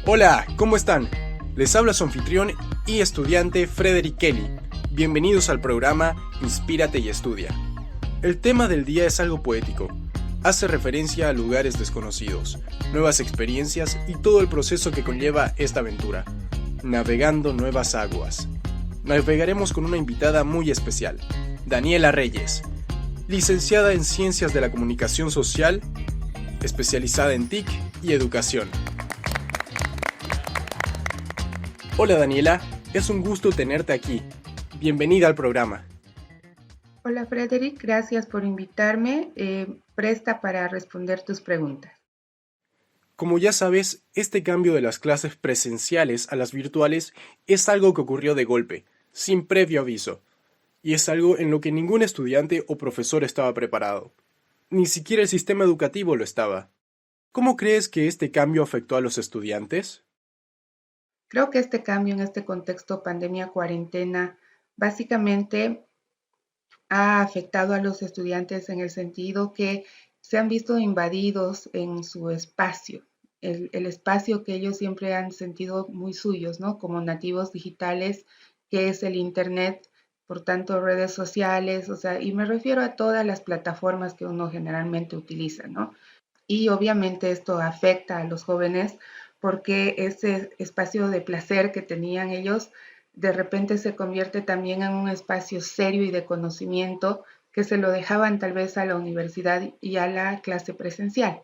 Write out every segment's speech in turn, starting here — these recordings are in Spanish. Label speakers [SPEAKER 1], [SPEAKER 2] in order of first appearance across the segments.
[SPEAKER 1] Hola, ¿cómo están? Les habla su anfitrión y estudiante Frederick Kelly. Bienvenidos al programa Inspírate y Estudia. El tema del día es algo poético. Hace referencia a lugares desconocidos, nuevas experiencias y todo el proceso que conlleva esta aventura. Navegando nuevas aguas. Navegaremos con una invitada muy especial, Daniela Reyes, licenciada en Ciencias de la Comunicación Social, especializada en TIC y Educación. Hola Daniela, es un gusto tenerte aquí. Bienvenida al programa.
[SPEAKER 2] Hola Frederick, gracias por invitarme. Presta para responder tus preguntas.
[SPEAKER 1] Como ya sabes, este cambio de las clases presenciales a las virtuales es algo que ocurrió de golpe, sin previo aviso, y es algo en lo que ningún estudiante o profesor estaba preparado. Ni siquiera el sistema educativo lo estaba. ¿Cómo crees que este cambio afectó a los estudiantes?
[SPEAKER 2] Creo que este cambio en este contexto pandemia-cuarentena básicamente ha afectado a los estudiantes en el sentido que se han visto invadidos en su espacio, el espacio que ellos siempre han sentido muy suyos, ¿no? Como nativos digitales, que es el Internet, por tanto redes sociales, o sea, y me refiero a todas las plataformas que uno generalmente utiliza, ¿no? Y obviamente esto afecta a los jóvenes porque ese espacio de placer que tenían ellos de repente se convierte también en un espacio serio y de conocimiento que se lo dejaban tal vez a la universidad y a la clase presencial.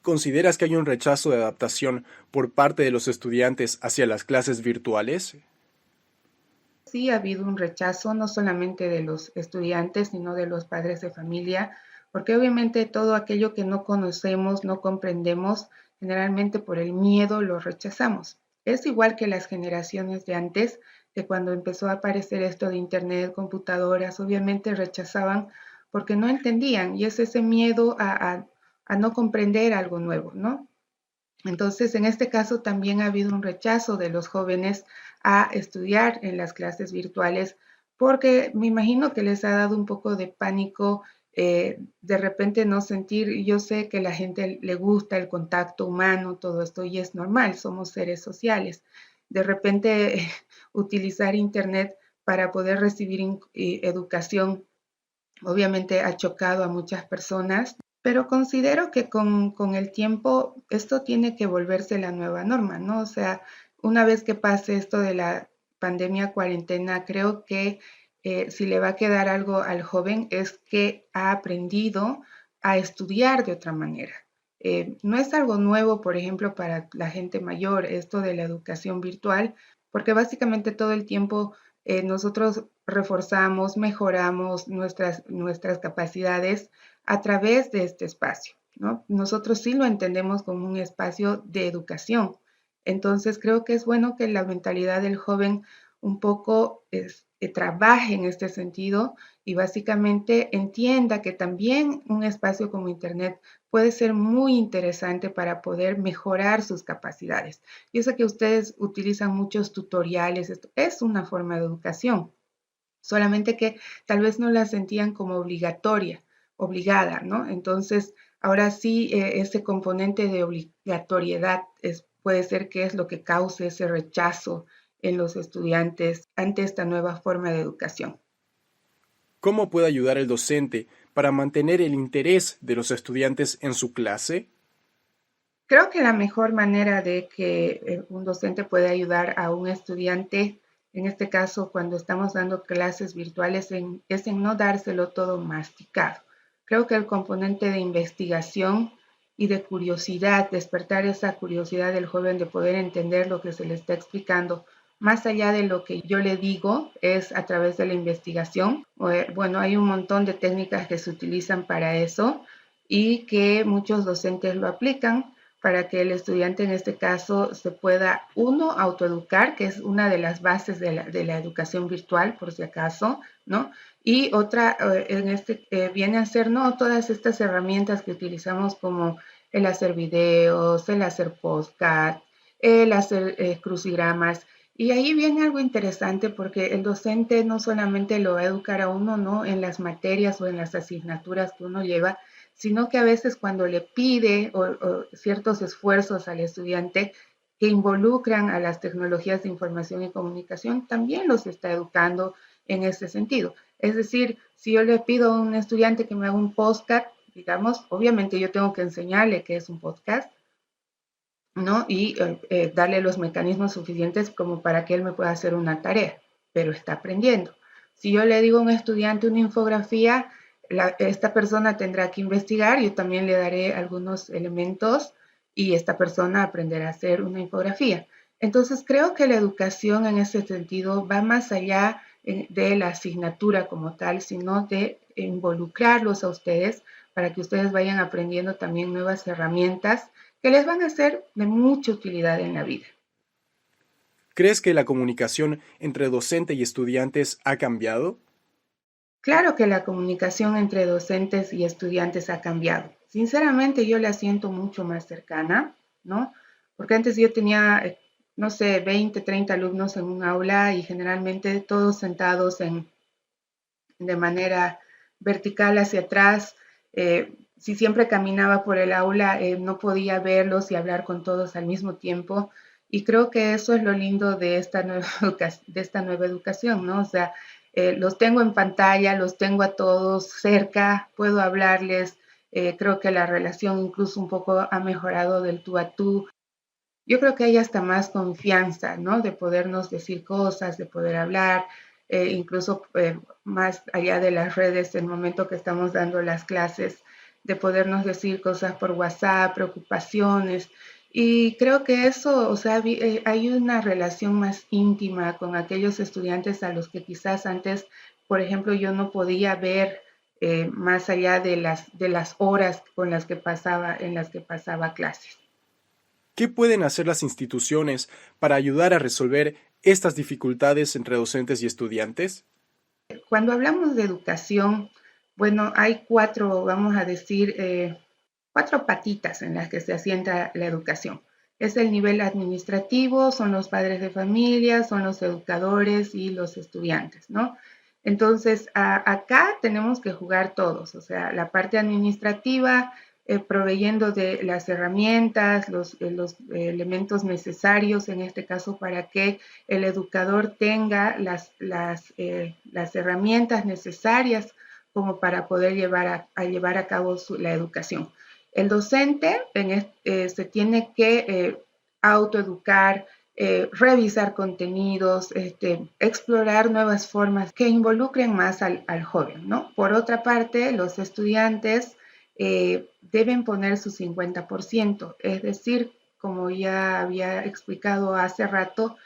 [SPEAKER 1] ¿Consideras que hay un rechazo de adaptación por parte de los estudiantes hacia las clases virtuales?
[SPEAKER 2] Sí ha habido un rechazo no solamente de los estudiantes, sino de los padres de familia, porque obviamente todo aquello que no conocemos, no comprendemos, generalmente por el miedo lo rechazamos. Es igual que las generaciones de antes, que cuando empezó a aparecer esto de internet, computadoras, obviamente rechazaban porque no entendían y es ese miedo a no comprender algo nuevo, ¿no? Entonces, en este caso también ha habido un rechazo de los jóvenes a estudiar en las clases virtuales porque me imagino que les ha dado un poco de pánico de repente no sentir, yo sé que a la gente le gusta el contacto humano, todo esto, y es normal, somos seres sociales. De repente utilizar Internet para poder recibir educación obviamente ha chocado a muchas personas, pero considero que con el tiempo esto tiene que volverse la nueva norma, ¿no? O sea, una vez que pase esto de la pandemia cuarentena, creo que si le va a quedar algo al joven es que ha aprendido a estudiar de otra manera. No es algo nuevo, por ejemplo, para la gente mayor, esto de la educación virtual, porque básicamente todo el tiempo nosotros reforzamos, mejoramos nuestras capacidades a través de este espacio, ¿no? Nosotros sí lo entendemos como un espacio de educación. Entonces creo que es bueno que la mentalidad del joven un poco trabaje en este sentido y básicamente entienda que también un espacio como Internet puede ser muy interesante para poder mejorar sus capacidades. Yo sé que ustedes utilizan muchos tutoriales, esto es una forma de educación, solamente que tal vez no la sentían como obligatoria, obligada, ¿no? Entonces, ahora sí, ese componente de obligatoriedad puede ser que es lo que cause ese rechazo en los estudiantes ante esta nueva forma de educación.
[SPEAKER 1] ¿Cómo puede ayudar el docente para mantener el interés de los estudiantes en su clase?
[SPEAKER 2] Creo que la mejor manera de que un docente puede ayudar a un estudiante, en este caso cuando estamos dando clases virtuales, es en no dárselo todo masticado. Creo que el componente de investigación y de curiosidad, despertar esa curiosidad del joven de poder entender lo que se le está explicando, más allá de lo que yo le digo, es a través de la investigación. Bueno, hay un montón de técnicas que se utilizan para eso y que muchos docentes lo aplican para que el estudiante en este caso se pueda, uno, autoeducar, que es una de las bases de la educación virtual, por si acaso, ¿no? Y otra, viene a ser, ¿no? Todas estas herramientas que utilizamos como el hacer videos, el hacer podcast, el hacer crucigramas. Y ahí viene algo interesante porque el docente no solamente lo va a educar a uno, ¿no? En las materias o en las asignaturas que uno lleva, sino que a veces cuando le pide o ciertos esfuerzos al estudiante que involucran a las tecnologías de información y comunicación, también los está educando en ese sentido. Es decir, si yo le pido a un estudiante que me haga un podcast, digamos, obviamente yo tengo que enseñarle qué es un podcast, ¿no? Y darle los mecanismos suficientes como para que él me pueda hacer una tarea, pero está aprendiendo. Si yo le digo a un estudiante una infografía, esta persona tendrá que investigar, yo también le daré algunos elementos y esta persona aprenderá a hacer una infografía. Entonces creo que la educación en ese sentido va más allá de la asignatura como tal, sino de involucrarlos a ustedes para que ustedes vayan aprendiendo también nuevas herramientas que les van a ser de mucha utilidad en la vida.
[SPEAKER 1] ¿Crees que la comunicación entre docente y estudiantes ha cambiado?
[SPEAKER 2] Claro que la comunicación entre docentes y estudiantes ha cambiado. Sinceramente, yo la siento mucho más cercana, ¿no? Porque antes yo tenía, no sé, 20, 30 alumnos en un aula y generalmente todos sentados de manera vertical hacia atrás. Si siempre caminaba por el aula, no podía verlos y hablar con todos al mismo tiempo. Y creo que eso es lo lindo de esta nueva educación, ¿no? O sea, los tengo en pantalla, los tengo a todos cerca, puedo hablarles. Creo que la relación incluso un poco ha mejorado del tú a tú. Yo creo que hay hasta más confianza, ¿no? De podernos decir cosas, de poder hablar, incluso más allá de las redes, en el momento que estamos dando las clases, de podernos decir cosas por WhatsApp, preocupaciones. Y creo que eso, o sea, hay una relación más íntima con aquellos estudiantes a los que quizás antes, por ejemplo, yo no podía ver más allá de las horas con las que pasaba, en las que pasaba clases.
[SPEAKER 1] ¿Qué pueden hacer las instituciones para ayudar a resolver estas dificultades entre docentes y estudiantes?
[SPEAKER 2] Cuando hablamos de educación, bueno, hay cuatro, vamos a decir, cuatro patitas en las que se asienta la educación. Es el nivel administrativo, son los padres de familia, son los educadores y los estudiantes, ¿no? Entonces, acá tenemos que jugar todos, o sea, la parte administrativa, proveyendo de las herramientas, los elementos necesarios, en este caso, para que el educador tenga las herramientas necesarias como para poder llevar a cabo la educación. El docente se tiene que autoeducar, revisar contenidos, explorar nuevas formas que involucren más al joven, ¿no? Por otra parte, los estudiantes deben poner su 50%, es decir, como ya había explicado hace rato,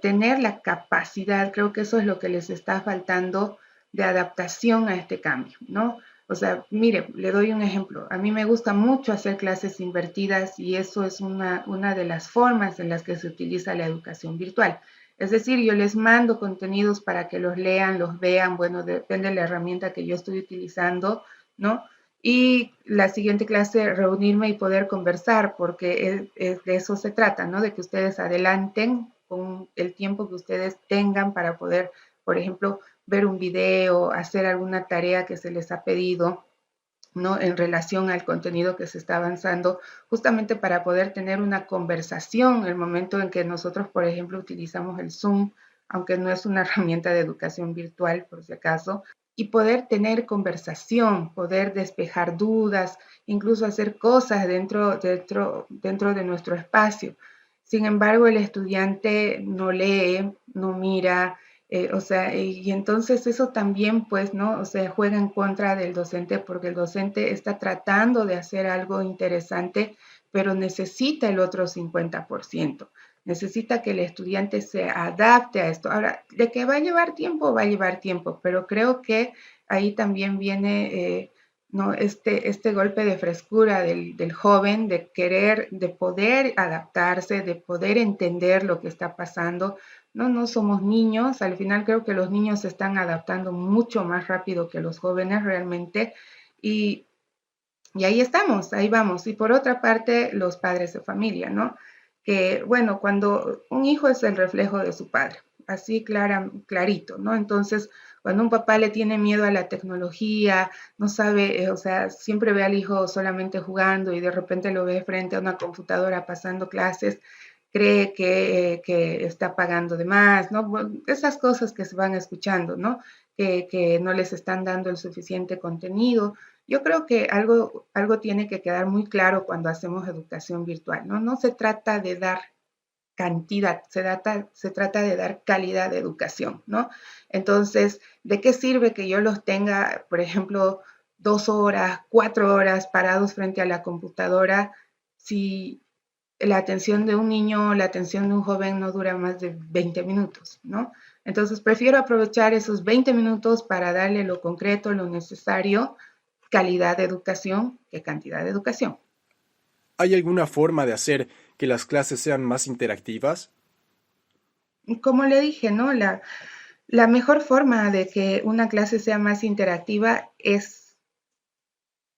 [SPEAKER 2] tener la capacidad, creo que eso es lo que les está faltando de adaptación a este cambio, ¿no? O sea, mire, le doy un ejemplo. A mí me gusta mucho hacer clases invertidas y eso es una de las formas en las que se utiliza la educación virtual. Es decir, yo les mando contenidos para que los lean, los vean, bueno, depende de la herramienta que yo estoy utilizando, ¿no? Y la siguiente clase reunirme y poder conversar, porque de eso se trata, ¿no? De que ustedes adelanten con el tiempo que ustedes tengan para poder, por ejemplo, ver un video, hacer alguna tarea que se les ha pedido, ¿no? En relación al contenido que se está avanzando, justamente para poder tener una conversación, el momento en que nosotros, por ejemplo, utilizamos el Zoom, aunque no es una herramienta de educación virtual, por si acaso, y poder tener conversación, poder despejar dudas, incluso hacer cosas dentro de nuestro espacio. Sin embargo, el estudiante no lee, no mira, o sea, y entonces eso también, pues, ¿no? O sea, juega en contra del docente porque el docente está tratando de hacer algo interesante, pero necesita el otro 50%. Necesita que el estudiante se adapte a esto. Ahora, de que va a llevar tiempo, pero creo que ahí también viene, ¿no? Este golpe de frescura del joven, de querer, de poder adaptarse, de poder entender lo que está pasando. No somos niños, al final creo que los niños se están adaptando mucho más rápido que los jóvenes realmente y, y ahí estamos, ahí vamos. Y por otra parte, los padres de familia, ¿no? Que bueno, cuando un hijo es el reflejo de su padre, así clarito, ¿no? Entonces, Cuando un papá le tiene miedo a la tecnología, no sabe, o sea, siempre ve al hijo solamente jugando y de repente lo ve frente a una computadora pasando clases, cree que está pagando de más, ¿no? Bueno, esas cosas que se van escuchando, ¿no? Que no les están dando el suficiente contenido. Yo creo que algo tiene que quedar muy claro cuando hacemos educación virtual, ¿no? No se trata de dar cantidad, se trata de dar calidad de educación, ¿no? Entonces, ¿de qué sirve que yo los tenga, por ejemplo, 2 horas, 4 horas parados frente a la computadora si la atención de un niño, la atención de un joven no dura más de 20 minutos, ¿no? Entonces, prefiero aprovechar esos 20 minutos para darle lo concreto, lo necesario, calidad de educación que cantidad de educación.
[SPEAKER 1] ¿Hay alguna forma de hacer que las clases sean más interactivas?
[SPEAKER 2] Como le dije, ¿no? La mejor forma de que una clase sea más interactiva es,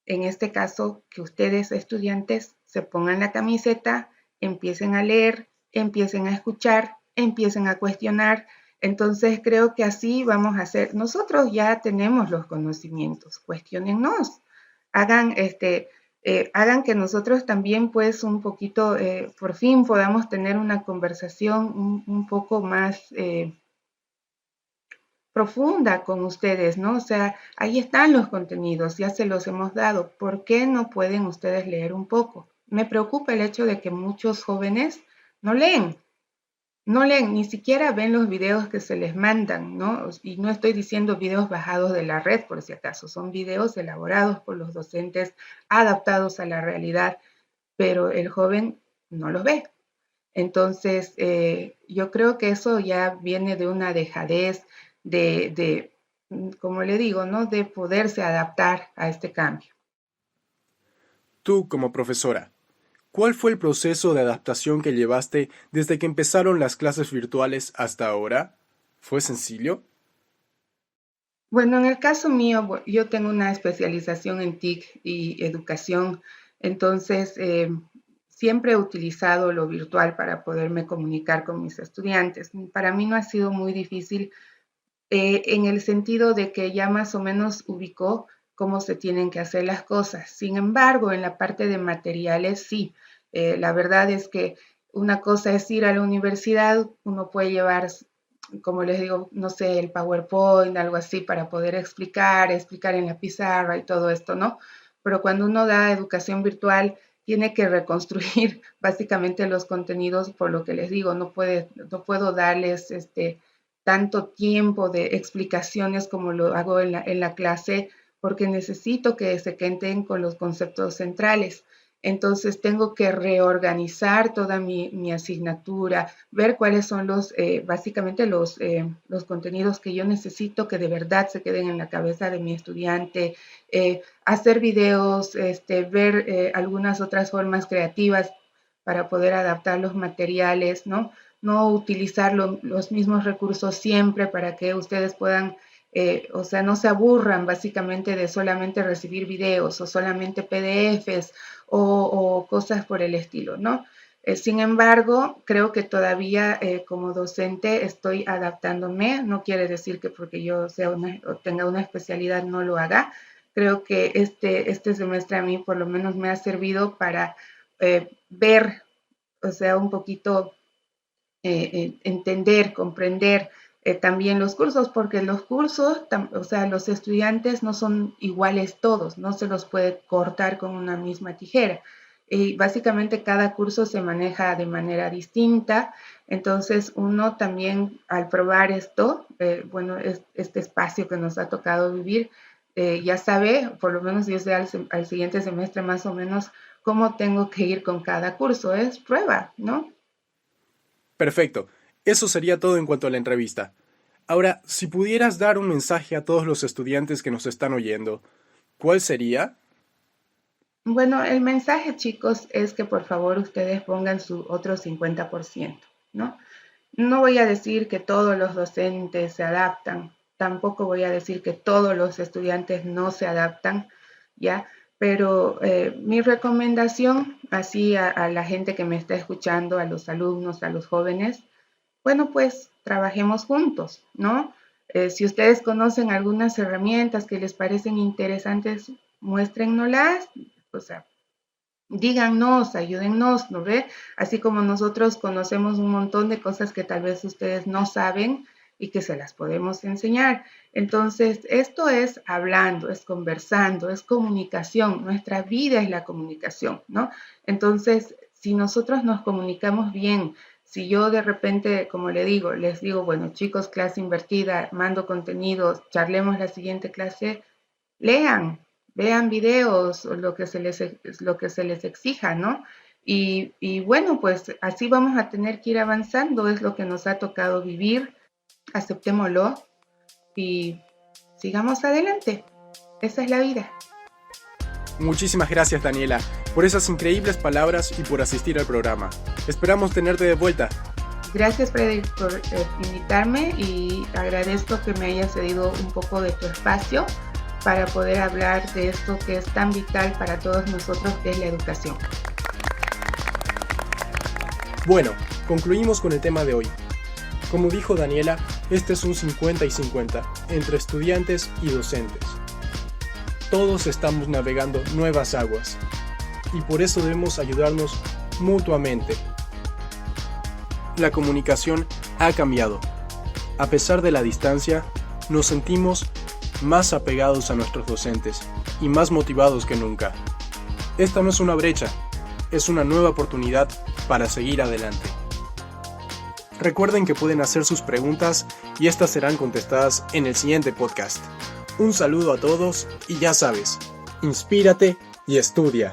[SPEAKER 2] en este caso, que ustedes, estudiantes, se pongan la camiseta, empiecen a leer, empiecen a escuchar, empiecen a cuestionar. Entonces, creo que así vamos a hacer. Nosotros ya tenemos los conocimientos, cuestionennos, hagan hagan que nosotros también pues un poquito, por fin podamos tener una conversación un poco más profunda con ustedes, ¿no? O sea, ahí están los contenidos, ya se los hemos dado. ¿Por qué no pueden ustedes leer un poco? Me preocupa el hecho de que muchos jóvenes no leen, no leen, ni siquiera ven los videos que se les mandan, ¿no? Y no estoy diciendo videos bajados de la red, por si acaso, son videos elaborados por los docentes, adaptados a la realidad, pero el joven no los ve. Entonces, yo creo que eso ya viene de una dejadez como le digo, ¿no? De poderse adaptar a este cambio.
[SPEAKER 1] Tú, como profesora, ¿cuál fue el proceso de adaptación que llevaste desde que empezaron las clases virtuales hasta ahora? ¿Fue sencillo?
[SPEAKER 2] Bueno, en el caso mío, yo tengo una especialización en TIC y educación, entonces siempre he utilizado lo virtual para poderme comunicar con mis estudiantes. Para mí no ha sido muy difícil en el sentido de que ya más o menos ubicó cómo se tienen que hacer las cosas. Sin embargo, en la parte de materiales, sí. La verdad es que una cosa es ir a la universidad, uno puede llevar, como les digo, no sé, el PowerPoint, algo así, para poder explicar en la pizarra y todo esto, ¿no? Pero cuando uno da educación virtual, tiene que reconstruir básicamente los contenidos, por lo que les digo, no puedo darles tanto tiempo de explicaciones como lo hago en la clase, porque necesito que se queden con los conceptos centrales. Entonces tengo que reorganizar toda mi asignatura, ver cuáles son básicamente los contenidos que yo necesito que de verdad se queden en la cabeza de mi estudiante, hacer videos, ver algunas otras formas creativas para poder adaptar los materiales, ¿no? No utilizar los mismos recursos siempre para que ustedes puedan, o sea, no se aburran básicamente de solamente recibir videos o solamente PDFs o cosas por el estilo, ¿no? Sin embargo, creo que todavía como docente estoy adaptándome, no quiere decir que porque yo o tenga una especialidad no lo haga. Creo que este semestre a mí por lo menos me ha servido para ver, o sea, un poquito entender, comprender también los cursos, porque los cursos, o sea, los estudiantes no son iguales todos, no se los puede cortar con una misma tijera. Y básicamente cada curso se maneja de manera distinta, entonces uno también al probar esto, bueno, este espacio que nos ha tocado vivir, ya sabe, por lo menos desde al siguiente semestre más o menos, cómo tengo que ir con cada curso, es prueba, ¿no?
[SPEAKER 1] Perfecto. Eso sería todo en cuanto a la entrevista. Ahora, si pudieras dar un mensaje a todos los estudiantes que nos están oyendo, ¿cuál sería?
[SPEAKER 2] Bueno, el mensaje, chicos, es que por favor ustedes pongan su otro 50%, ¿no? No voy a decir que todos los docentes se adaptan, tampoco voy a decir que todos los estudiantes no se adaptan, ¿ya? Pero mi recomendación, así a la gente que me está escuchando, a los alumnos, a los jóvenes, bueno, pues trabajemos juntos, ¿no? Si ustedes conocen algunas herramientas que les parecen interesantes, muéstrennoslas, o sea, díganos, ayúdennos, ¿no ve? Así como nosotros conocemos un montón de cosas que tal vez ustedes no saben y que se las podemos enseñar. Entonces, esto es hablando, es conversando, es comunicación. Nuestra vida es la comunicación, ¿no? Entonces, si nosotros nos comunicamos bien, si yo de repente, como les digo, bueno, chicos, clase invertida, mando contenidos, charlemos la siguiente clase, lean, vean videos o lo que se les exija, ¿no? Y bueno, pues así vamos a tener que ir avanzando, es lo que nos ha tocado vivir, aceptémoslo y sigamos adelante. Esa es la vida.
[SPEAKER 1] Muchísimas gracias, Daniela, por esas increíbles palabras y por asistir al programa. Esperamos tenerte de vuelta.
[SPEAKER 2] Gracias, Freddy, por invitarme y agradezco que me hayas cedido un poco de tu espacio para poder hablar de esto que es tan vital para todos nosotros, que es la educación.
[SPEAKER 1] Bueno, concluimos con el tema de hoy. Como dijo Daniela, este es un 50 y 50 entre estudiantes y docentes. Todos estamos navegando nuevas aguas y por eso debemos ayudarnos mutuamente. La comunicación ha cambiado. A pesar de la distancia, nos sentimos más apegados a nuestros docentes y más motivados que nunca. Esta no es una brecha, es una nueva oportunidad para seguir adelante. Recuerden que pueden hacer sus preguntas y estas serán contestadas en el siguiente podcast. Un saludo a todos y ya sabes, inspírate y estudia.